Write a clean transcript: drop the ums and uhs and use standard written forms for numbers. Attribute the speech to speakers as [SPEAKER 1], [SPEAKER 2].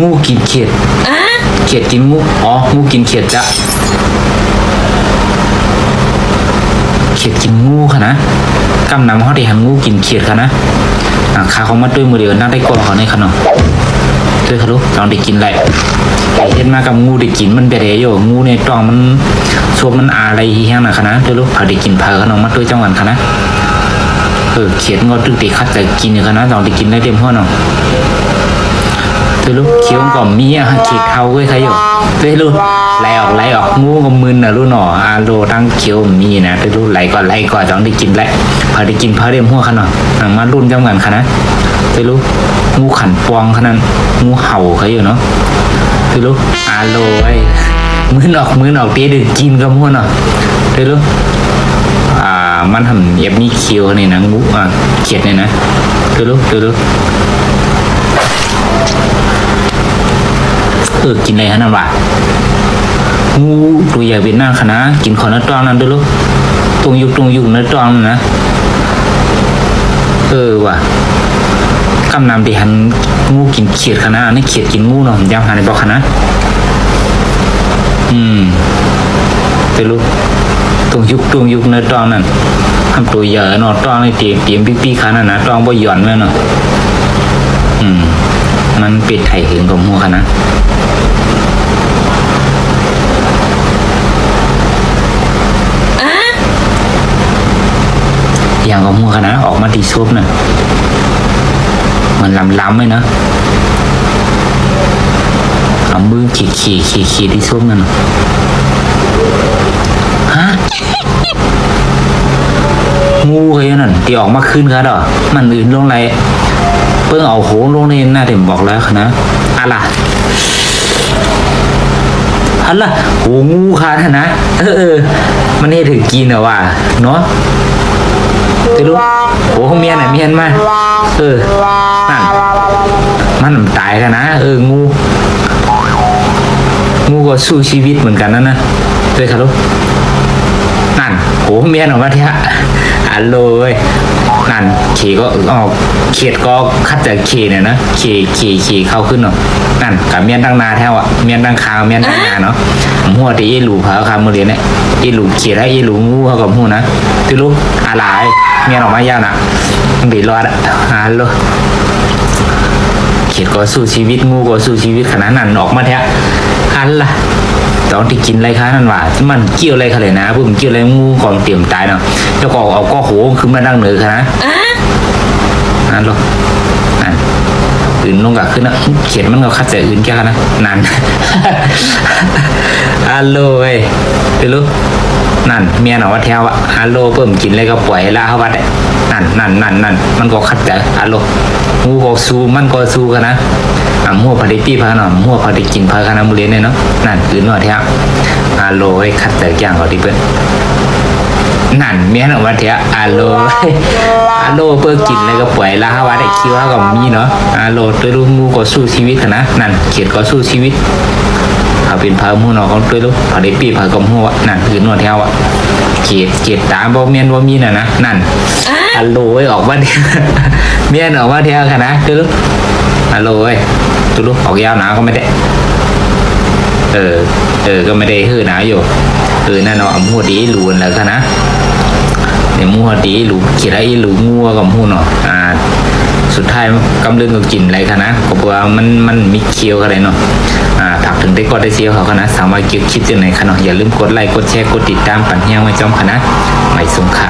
[SPEAKER 1] งูกินเขียดเขียดกินงูอ๋องูกินเขียดจ้ะเขียดกินงูค่ะนะกำนำเขาได้หันงูกินเขียดค่ะนะขาเขามาด้วยมือเดียวนั่งได้ก่อนเขาในขนมด้วยค่ะลูกลองได้กินแหละเห็นมากับงูได้กินมันไปเลยโยงูในตองมันช่วงมันอะไรที่แห้งนะค่ะนะด้วยลูกพอได้กินเพอขนมมาด้วยจังหวัดค่ะนะเขียดงอตึกติคัดแต่กินอยู่ค่ะนะลองได้กินได้เต็มหัวเนาะด้วยลูกเคี้ยวก่อมมีเขียดเท้าเว้ยใครอยู่ด้วยลูกไหลออกงูกับมึนนะลูกหน่อโลตั้งเคี้ยวมีนะด้วยลูกไหลก่อนต้องได้กินแล้วพอได้กินเพอเต็มหัวค่ะเนาะมารุ่นจังหวัดค่ะนะไปรู้งูขันปองขนาดงูเห่าเขาอยู่เนาะไปรู้โลไอ้มื้อออกเตี้ยดึกกินกับหัวเนาะไปรู้มันทำเย็บนี่เคียวนี่นะงูเขียดนี่นะไปรู้กินอะไรฮะนั่นวะงูตัวใหญ่เป็นหน้าขนาดกินขอเนื้อตองนั่นด้วยลูกตรงยุกเนื้อตองนะว่ะกำนำที่หันงูกินเขียดขนาดนี่เขียดกินงูเนาะยาวหันในบอกขนาดไปรู้ตรงยุกเนื้อตองนั่นทำตัวใหญ่เนาะตองในเตียมปีขนาดนะตองบ่หย่อนแม่เนาะมันเป็ดไข่เห็นกับหัวขนาดอย่างกับหัวขนาดออกมาตีซุปน่ะมันล้ำไหมนะเอามือขี่ที่ซุปนั่นฮะงูไอ้นั่นที่ออกมาขึ้นครับมันอื่นลงไรเพิ่งเอาโหลงในหน้าเต็มบอกแล้วนะอะไรโหงูค่ะนะมันนี่ถึงกินเหรอวะเนาะจะรู้โอ้เมียนมานั่นมันตายกันนะงูก็สู้ชีวิตเหมือนกันนะด้วยครับลูกนั่นโอ้เมียนออกมาเถอะโลยนั่นขี่ก็ออกเขียดก็คัดจากขี่เนี่ยนะขี่เข้าขึ้นเนาะนั่นกับเมียนตั้งนาแถวเมียนตั้งคาวเมียนตั้งนาเนาะหัวที่อีหลูเผาคามือเรียนเนี่ยอีหลูเขียดแล้วอีหลูงูเขากับหัวนะที่ลูกอะไรเมียนออกมายาวนะดีรอดโลเขียดก็สู้ชีวิตงูก็สู้ชีวิตขนาดนั้นออกมาแท้ตอนที่กินอะไรคะนั่นว่ามันเกี่ยวอะไรคะเลยนะพวกมันเกี่ยวอะไรงูก่อนเตรียมตายเนาะแล้วก็เอาก็โหขึ้นมาดังเหนือคะนั่นหรออื่นลงกับขึ้นนะเขียนมันก็คัดแต่อื่นแค่นะนั่นโลเว้ยไปรู้นั่นเมียหนอว่าแถวโลเพิ่มกินอะไรก็ปล่อยล่าเข้าวัดนั่นมันก็คัดแต่โลงูก็สู้มันก็สู้กันนะมั่วพอดีปีพาหน่อมั่วพอดีกินพาคณะมุเรียนเนี่ยเนาะนั่นคือหน่อเทียโลให้คัดแต่ย่างเขาดีเพื่อนนั่นเมียหน่อว่าเทียโลเพื่อกินอะไรก็ปล่อยละฮะว่าได้คิวฮะกับมีเนาะโลตัวลูกงูก็สู้ชีวิตนะนั่นเขียดก็สู้ชีวิตเขาเป็นพามู่หน่อของตัวลูกพอดีปีพากับหัวนั่นคือหน่อเทียวเขียดตาบ่เมียนบ่มีน่ะนะนั่นโลให้ออกว่าเมียนออกว่าเทียวค่ะนะตัวลูกโลยตัวลูกออกยาวหนาก็ไม่ได้ก็ไม่ได้หื้อหนาอยู่นั่นเนาะหัวดีหลุนแล้วกันนะเดี๋ยวหัวดีหลุเขียนอะไรหลุงัวกับหัวเนาะสุดท้ายกำลังก็กินอะไรกันนะก็เพราะว่ามันมีเคี้ยวอะไรเนาะถักถึงได้ก็ได้เซียวเขากันนะสามารถเกี่ยวคิดยังไงกันเนาะอย่าลืมกดไลค์กดแชร์กดติดตามปั่นเฮี้ยงไว้จอมกันนะไม่สงค่ะ